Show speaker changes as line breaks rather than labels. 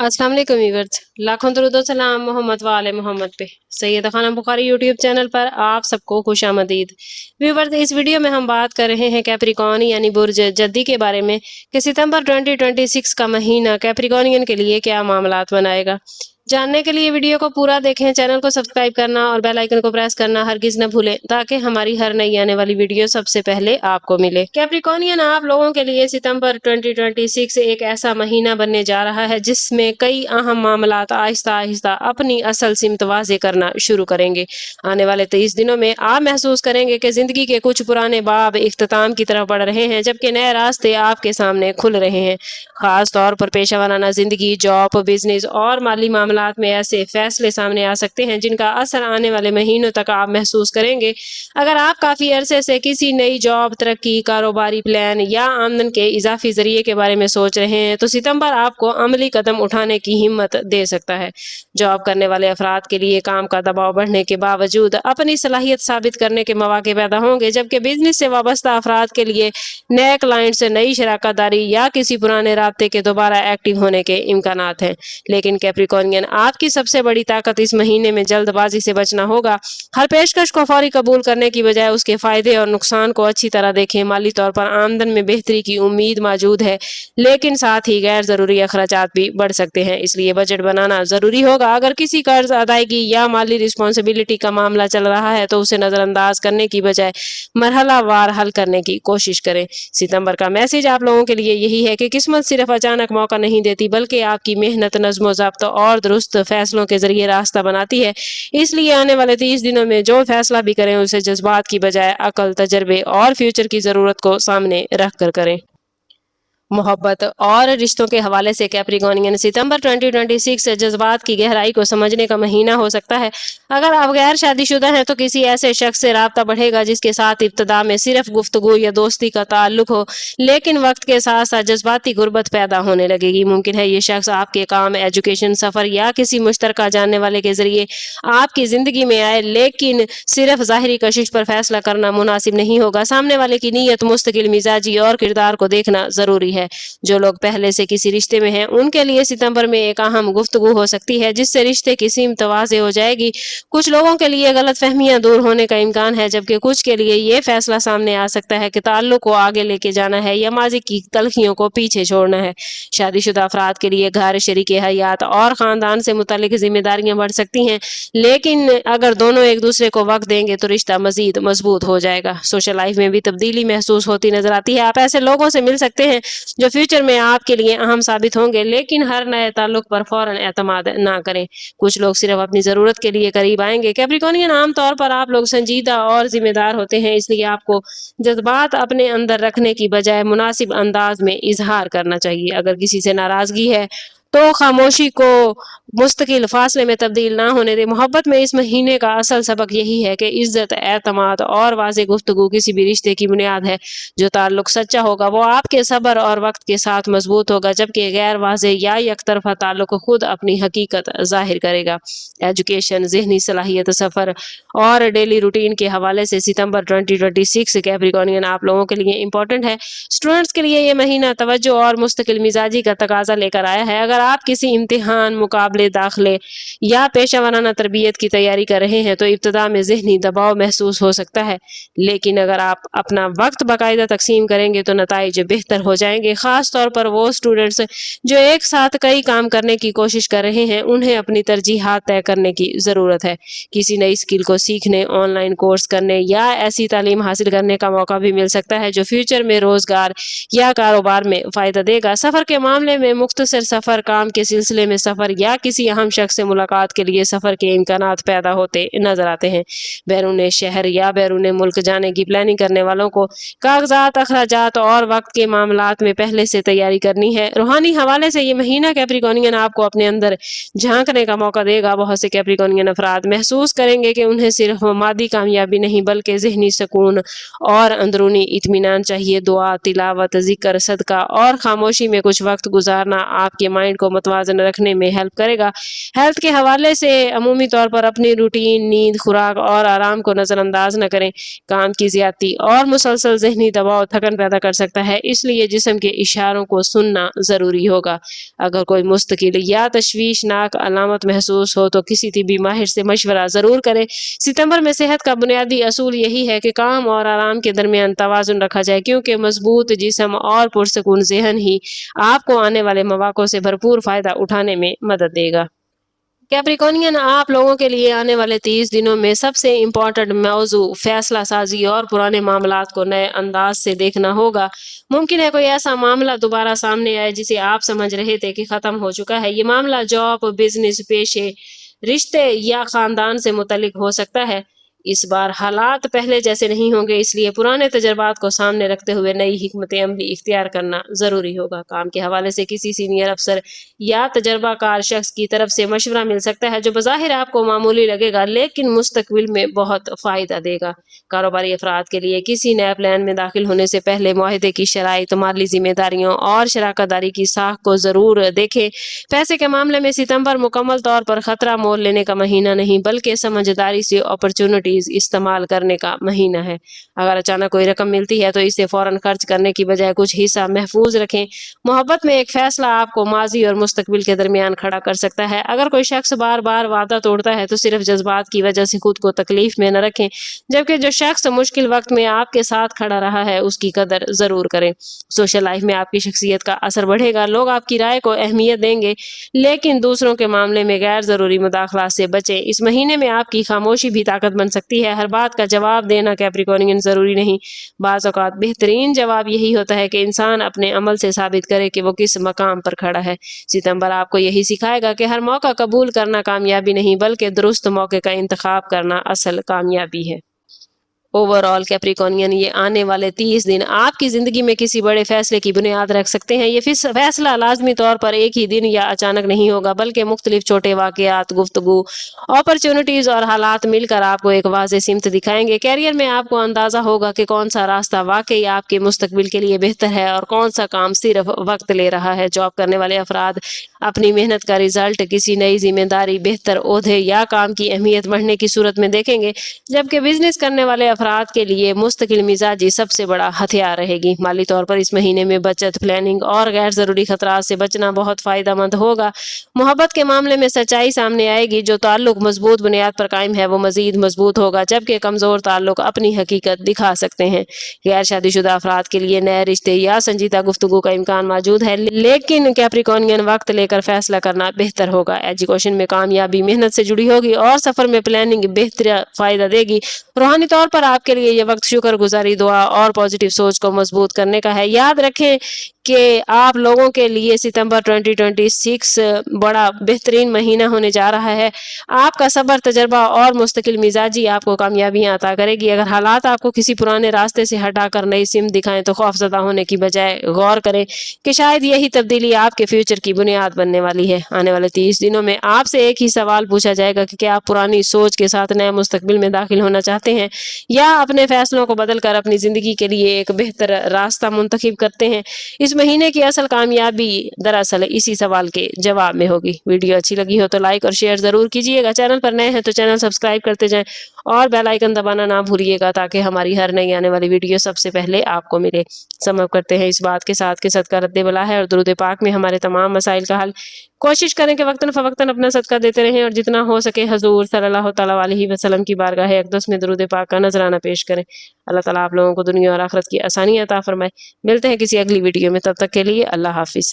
अस्सलाम वालेकुम व्यूअर्स, लाखों दरूद व सलाम मोहम्मद वाले मोहम्मद पे। सैयद खाना बुखारी यूट्यूब चैनल पर आप सबको खुशामदीद। व्यूअर्स, इस वीडियो में हम बात कर रहे हैं कैप्रिकॉर्न यानी बुर्ज जद्दी के बारे में कि सितंबर 2026 का महीना कैप्रिकॉर्नियन के लिए क्या मामलात बनाएगा। जानने के लिए वीडियो को पूरा देखें, चैनल को सब्सक्राइब करना और बेल आइकन को प्रेस करना हरगिज न भूलें ताकि हमारी हर नई आने वाली वीडियो सबसे पहले आपको मिले। कैप्रिकॉर्नियन आप लोगों के लिए सितंबर 2026 एक ऐसा महीना बनने जा रहा है जिसमें कई अहम मामलात आहिस्ता आहिस्ता अपनी असल सिमत वाज़े करना शुरू करेंगे। आने वाले 23 दिनों में आप महसूस करेंगे कि जिंदगी के कुछ पुराने बाब इख्तिताम की तरफ बढ़ रहे हैं, जबकि नए रास्ते आपके सामने खुल रहे हैं। खास तौर पर पेशा वाराना जिंदगी, जॉब, बिजनेस और माली मामलात में ऐसे फैसले सामने आ सकते हैं जिनका असर आने वाले महीनों तक आप महसूस करेंगे। अगर आप काफी अरसे से किसी नई जॉब, तरक्की, कारोबारी प्लान या आमदन के इजाफी जरिए के बारे में सोच रहे हैं तो सितंबर आपको अमली कदम उठाने की हिम्मत दे सकता है। जॉब करने वाले अफराद के लिए काम का दबाव बढ़ने के बावजूद अपनी सलाहियत साबित करने के मौके पैदा होंगे, जबकि बिजनेस से वाबस्ता अफराद के लिए नए क्लाइंट से नई शराकतदारी या किसी पुराने राब्ते के दोबारा एक्टिव होने के इम्कानात हैं। लेकिन कैप्रिकॉर्नियन, आपकी सबसे बड़ी ताकत इस महीने में जल्दबाजी से बचना होगा। हर पेशकश को फौरी कबूल करने की बजाय उसके फायदे और नुकसान को अच्छी तरह देखें। माली तौर पर आमदन में बेहतरी की उम्मीद मौजूद है, लेकिन साथ ही गैर जरूरी अखराजात भी बढ़ सकते हैं, इसलिए बजट बनाना जरूरी होगा। अगर किसी कर्ज अदायगी या माली रिस्पॉन्सिबिलिटी का मामला चल रहा है तो उसे नजरअंदाज करने की बजाय मरहलावार हल करने की कोशिश करें। सितंबर का मैसेज आप लोगों के लिए यही है कि किस्मत सिर्फ अचानक मौका नहीं देती, बल्कि आपकी मेहनत, नज़्म ज़ब्त और दुरुस्त फैसलों के जरिए रास्ता बनाती है। इसलिए आने वाले 30 दिनों में जो फैसला भी करें उसे जज्बात की बजाय अकल, तजर्बे और फ्यूचर की जरूरत को सामने रख कर करें। मोहब्बत और रिश्तों के हवाले से कैप्रिकॉर्नियन, सितंबर 2026 से जज्बात की गहराई को समझने का महीना हो सकता है। अगर आप गैर शादीशुदा हैं तो किसी ऐसे शख्स से राब्ता बढ़ेगा जिसके साथ इब्तदा में सिर्फ गुफ्तगू या दोस्ती का ताल्लुक हो, लेकिन वक्त के साथ साथ जज्बाती गुर्बत पैदा होने लगेगी। मुमकिन है ये शख्स आपके काम, एजुकेशन, सफर या किसी मुश्तरका जानने वाले के जरिए आपकी जिंदगी में आए, लेकिन सिर्फ जाहिरी कशिश पर फैसला करना मुनासिब नहीं होगा। सामने वाले की नीयत, मुस्तकिल मिजाजी और किरदार को देखना जरूरी है। जो लोग पहले से किसी रिश्ते में हैं उनके लिए सितंबर में एक अहम गुफ्तगू हो सकती है जिससे रिश्ते की सीमत वाज़े हो जाएगी। कुछ लोगों के लिए गलत फहमियां दूर होने का इम्कान है, जबकि कुछ के लिए ये फैसला सामने आ सकता है कि ताल्लुक को आगे लेके जाना है या माजी की तलखियों को पीछे छोड़ना है। शादीशुदा अफराद के लिए घर, शरीके हयात और खानदान से मुतालिक जिम्मेदारियां बढ़ सकती हैं, लेकिन अगर दोनों एक दूसरे को वक्त देंगे तो रिश्ता मजीद मजबूत हो जाएगा। सोशल लाइफ में भी तब्दीली महसूस होती नजर आती है। आप ऐसे लोगों से मिल सकते हैं जो फ्यूचर में आपके लिए अहम साबित होंगे, लेकिन हर नए ताल्लुक पर फौरन एतमाद ना करें। कुछ लोग सिर्फ अपनी जरूरत के लिए करीब आएंगे। कैप्रिकॉर्नियन, आमतौर पर आप लोग संजीदा और जिम्मेदार होते हैं, इसलिए आपको जज्बात अपने अंदर रखने की बजाय मुनासिब अंदाज में इजहार करना चाहिए। अगर किसी से नाराजगी है तो खामोशी को मुस्तकिल फासले में तब्दील ना होने दे। मोहब्बत में इस महीने का असल सबक यही है कि इज्जत, एतमाद और वाज़े गुफ्तगू किसी भी रिश्ते की बुनियाद है। जो ताल्लुक सच्चा होगा वो आपके सब्र और वक्त के साथ मजबूत होगा, जबकि गैर वाज़े या यकतरफा ताल्लुक खुद अपनी हकीकत जाहिर करेगा। एजुकेशन, जहनी सलाहियत, सफर और डेली रूटीन के हवाले से सितंबर 2026 कैप्रिकॉर्नियन आप लोगों के लिए इंपॉर्टेंट है। स्टूडेंट्स के लिए ये महीना तवज्जो और मुस्तकिल मिजाजी का तकाजा लेकर आया है। अगर आप किसी इम्तिहान, मुकाबले, दाखिले या पेशा वाराना तरबियत की तैयारी कर रहे हैं तो इब्तदा में जहनी दबाव महसूस हो सकता है, लेकिन अगर आप अपना वक्त बाकायदा तकसीम करेंगे तो नताइज बेहतर हो जाएंगे। खास तौर पर वो स्टूडेंट्स जो एक साथ कई काम करने की कोशिश कर रहे हैं उन्हें अपनी तरजीहात तय करने की ज़रूरत है। किसी नई स्किल को सीखने, ऑनलाइन कोर्स करने या ऐसी तालीम हासिल करने का मौका भी मिल सकता है जो फ्यूचर में रोजगार या कारोबार में फ़ायदा देगा। सफ़र के मामले में मुख्तसर सफ़र, काम के सिलसिले में सफ़र या किसी अहम शख्स से मुलाकात के लिए सफ़र के इम्कानात पैदा होते नजर आते हैं। बैरून शहर या बैरून मुल्क जाने की प्लानिंग करने वालों को कागजात, अखराजात और वक्त के मामलात में पहले से तैयारी करनी है। रूहानी हवाले से ये महीना कैप्रिकॉर्नियन आपको अपने अंदर झांकने का मौका देगा। बहुत से कैप्रिकॉर्नियन अफराद महसूस करेंगे कि उन्हें सिर्फ मादी कामयाबी नहीं बल्कि जहनी सुकून और अंदरूनी इत्मीनान चाहिए। दुआ, तिलावत, जिक्र, सदका और खामोशी में कुछ वक्त गुजारना आपके माइंड माइंड को मुतवाज़न रखने में हेल्प करेगा। हेल्थ के हवाले से अमूमी तौर पर अपनी रूटीन, नींद, खुराक और आराम को नज़रअंदाज न करें। काम की ज़्यादती और मुसलसल ज़हनी दबाव थकन पैदा कर सकता है, इसलिए जिस्म के इशारों को सुनना ज़रूरी होगा। अगर कोई मुस्तकिल या तशवीशनाक अलामत महसूस हो तो किसी तिब्बी माहिर से मशवरा ज़रूर करें। सितंबर में सेहत का बुनियादी असूल यही है कि काम और आराम के दरमियान तवाज़ुन रखा जाए, क्योंकि मजबूत जिस्म और पुरसकून ज़हन ही आपको आने वाले मौक़ों से भरपूर फ़ायदा उठाने में मदद देगा। कैप्रिकॉनियन, आप लोगों के लिए आने वाले 30 दिनों में सबसे इम्पोर्टेंट मौजू फैसला साजी और पुराने मामलात को नए अंदाज से देखना होगा। मुमकिन है कोई ऐसा मामला दोबारा सामने आए जिसे आप समझ रहे थे कि ख़त्म हो चुका है। ये मामला जॉब, बिजनेस, पेशे, रिश्ते या ख़ानदान से मुतल्लिक हो सकता है। इस बार हालात पहले जैसे नहीं होंगे, इसलिए पुराने तजर्बात को सामने रखते हुए नई हिकमत अमली इख्तियार करना ज़रूरी होगा। काम के हवाले से किसी सीनियर अफसर या तजर्बाकार शख्स की तरफ से मशवरा मिल सकता है जो बज़ाहिर आपको मामूली लगेगा लेकिन मुस्तकबिल में बहुत फ़ायदा देगा। कारोबारी अफराद के लिए किसी नए प्लान में दाखिल होने से पहले मुआहदे की शराइत, माली जिम्मेदारियों और शराकतदारी की साख को ज़रूर देखें। पैसे के मामले में सितंबर मुकम्मल तौर पर ख़तरा मोल लेने का महीना नहीं, बल्कि समझदारी से अपॉर्चुनिटीज़ इस्तेमाल करने का महीना है। अगर अचानक कोई रकम मिलती है तो इसे फौरन खर्च करने की बजाय कुछ हिस्सा महफूज रखें। मोहब्बत में एक फैसला आपको माजी और मुस्तकबिल के दरमियान खड़ा कर सकता है। अगर कोई शख्स बार बार वादा तोड़ता है तो सिर्फ जज्बात की वजह से खुद को तकलीफ में न रखें, जबकि जो शख्स मुश्किल वक्त में आपके साथ खड़ा रहा है उसकी कदर जरूर करें। सोशल लाइफ में आपकी शख्सियत का असर बढ़ेगा, लोग आपकी राय को अहमियत देंगे, लेकिन दूसरों के मामले में गैर जरूरी मुदाखलात से बचें। इस महीने में आपकी खामोशी भी ताकत बन सकती है। हर बात का जवाब देना कैप्रिकॉर्नियन जरूरी नहीं, बाज़ औक़ात बेहतरीन जवाब यही होता है कि इंसान अपने अमल से साबित करे कि वो किस मकाम पर खड़ा है। सितंबर आपको यही सिखाएगा कि हर मौका कबूल करना कामयाबी नहीं, बल्कि दुरुस्त मौके का इंतखाब करना असल कामयाबी है। ओवरऑल कैप्रिकॉर्नियन, ये आने वाले 30 दिन आपकी ज़िंदगी में किसी बड़े फैसले की बुनियाद रख सकते हैं। ये फैसला लाजमी तौर पर एक ही दिन या अचानक नहीं होगा, बल्कि मुख्तलिफ छोटे वाक़यात, गुफ्तगू, अपॉर्चुनिटीज़ और हालात मिलकर आपको एक वाज़ेह सिमत दिखाएंगे। कैरियर में आपको अंदाज़ा होगा कि कौन सा रास्ता वाकई आपके मुस्तकबिल के लिए बेहतर है और कौन सा काम सिर्फ वक्त ले रहा है। जॉब करने वाले अफराद अपनी मेहनत का रिजल्ट किसी नई जिम्मेदारी, बेहतर ओहदे या काम की अहमियत बढ़ने की सूरत में देखेंगे, जबकि बिजनेस करने वाले अफराद के लिए मुस्तकिल मिजाजी सबसे बड़ा हथियार रहेगी। माली तौर पर इस महीने में बचत, प्लानिंग और गैर ज़रूरी खतरात से बचना बहुत फ़ायदेमंद होगा। मोहब्बत के मामले में सच्चाई सामने आएगी। जो ताल्लुक मजबूत बुनियाद पर कायम है वो मजीद मजबूत होगा, जबकि कमज़ोर ताल्लुक अपनी हकीकत दिखा सकते हैं। गैर शादीशुदा अफराद के लिए नए रिश्ते या संजीदा गुफ्तगू का इम्कान मौजूद है, लेकिन कैप्रिकॉर्नियन वक्त लेकर फैसला करना बेहतर होगा। एजुकेशन में कामयाबी मेहनत से जुड़ी होगी और सफ़र में प्लानिंग बेहतर फ़ायदा देगी। रूहानी तौर पर आपके लिए यह वक्त शुक्रगुजारी, दुआ और पॉजिटिव सोच को मजबूत करने का है। याद रखें कि आप लोगों के लिए सितंबर 2026 बड़ा बेहतरीन महीना होने जा रहा है। आपका सब्र, तजर्बा और मुस्तकिल मिजाजी आपको कामयाबियां अता करेगी। अगर हालात आपको किसी पुराने रास्ते से हटाकर नई सिमत दिखाएं तो खौफजदा होने की बजाय गौर करें कि शायद यही तब्दीली आपके फ्यूचर की बुनियाद बनने वाली है। आने वाले 30 दिनों में आपसे एक ही सवाल पूछा जाएगा कि क्या आप पुरानी सोच के साथ नए मुस्तकबिल में दाखिल होना चाहते हैं या अपने फैसलों को बदलकर अपनी जिंदगी के लिए एक बेहतर रास्ता मुंतखब करते हैं। इस महीने की असल कामयाबी दरअसल इसी सवाल के जवाब में होगी। वीडियो अच्छी लगी हो तो लाइक और शेयर जरूर कीजिएगा। चैनल पर नए हैं तो चैनल सब्सक्राइब करते जाएं और बेल आइकन दबाना ना भूलिएगा, ताकि हमारी हर नई आने वाली वीडियो सबसे पहले आपको मिले। समझ करते हैं इस बात के साथ कि सदका रद्द बला है और दुरूद पाक में हमारे तमाम मसाइल का हल। कोशिश करें कि वक्तन फवक्तन अपना सदका देते रहें और जितना हो सके हजूर सल्लल्लाहु तआला अलैहि वसल्लम की बारगाह अक़दस में दुरूद पाक का नजराना पेश करें। अल्लाह ताला आप लोगों को दुनिया और आखिरत की आसानियां अता फरमाए। मिलते हैं किसी अगली वीडियो में, तब तक के लिए अल्लाह हाफिज।